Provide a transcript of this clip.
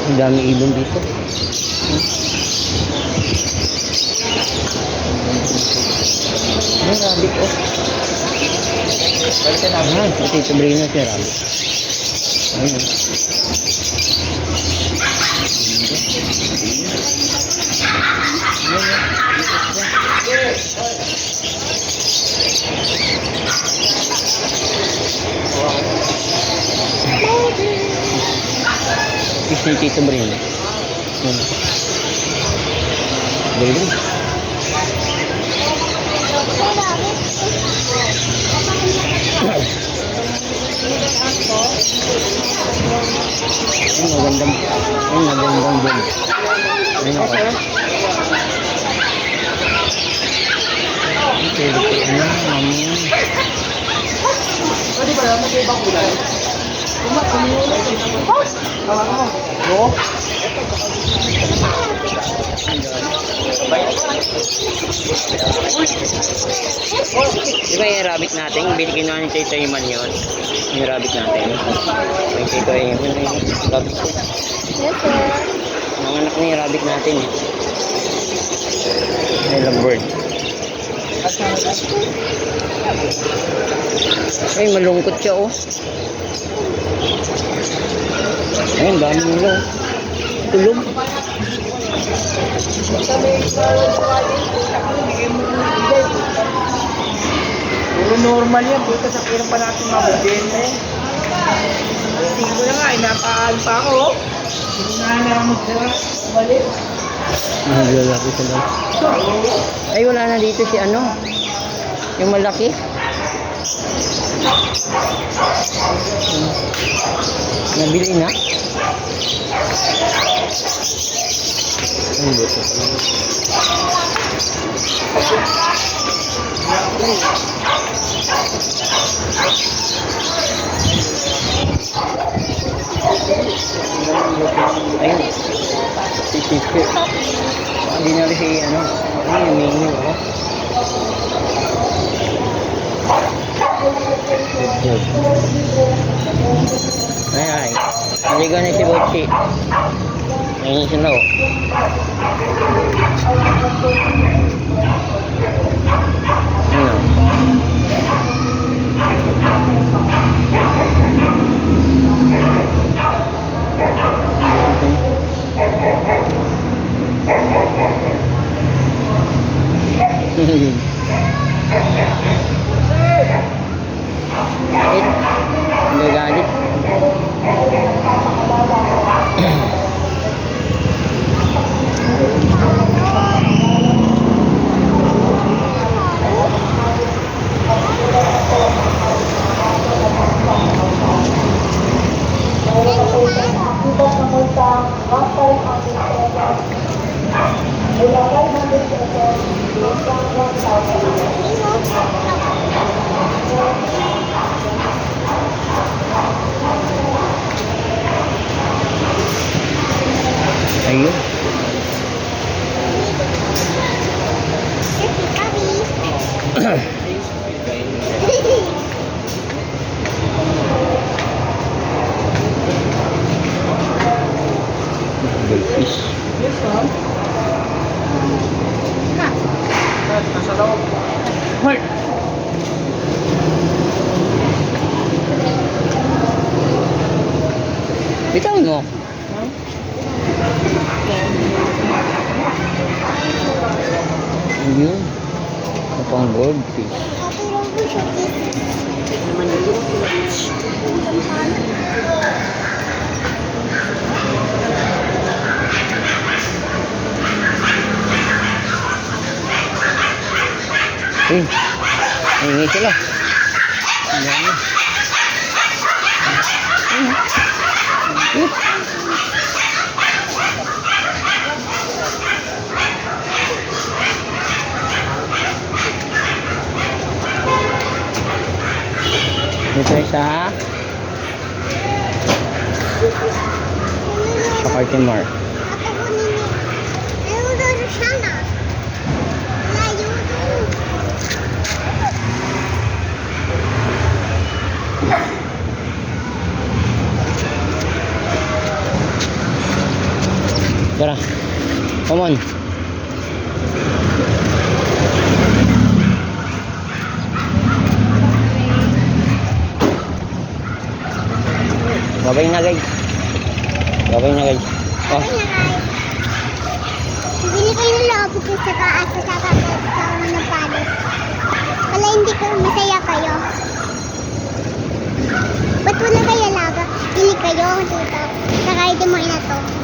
Ang dami ibon dito. Ay, rabbit oh. Ah, Tito Brino siya rabbit. Ayun. Fish ni Tito Brino. Galing. Magandang din. Ayun ako. Okay, mami. Pwede ba lang mag-ibang kulay? Tawag mo. Oo. Diba yung rabbit natin? Binigyan na ni Tito Iman yun. Yung rabbit natin. Yung Tito Iman yung rabbit. Yes, sir. Mga anak na yung rabbit natin eh. I love bird. Ay, malungkot siya oh. Ayun, dami nila oh. Tulog. Puro normal yan. Buta sa kirang pa natin mabagyan na yan. Tingin ko na nga, inapaal pa ako. Hinahanap mo sila. Balik. Lalaki sila. Ay, wala na dito si ano. Yung malaki. Nabili na. Ang buto. Ayun. Sisip. Hindi na rin si ano. Ay, humingi ako. Good. Ay. Naligaw na si Bochi. Ayun sila oh. Nagagalit. Ayun. Goldfish. Yes, ma'am. Nasa loob. Mark. Bitawan mo. Ayun. Kapang goldfish. Hingi sila. Ang dami. Dito isa sa Cartoon Mart. Tara. Come on. Babay na guys. Babay na guys. Oh. Bili kayo ng lobby ko sa taas sa kakakasama ng palis. Wala hindi ko masaya kayo. Ba't wala kayo laga? Bili kayo, tuta. Saka hindi mo ina to.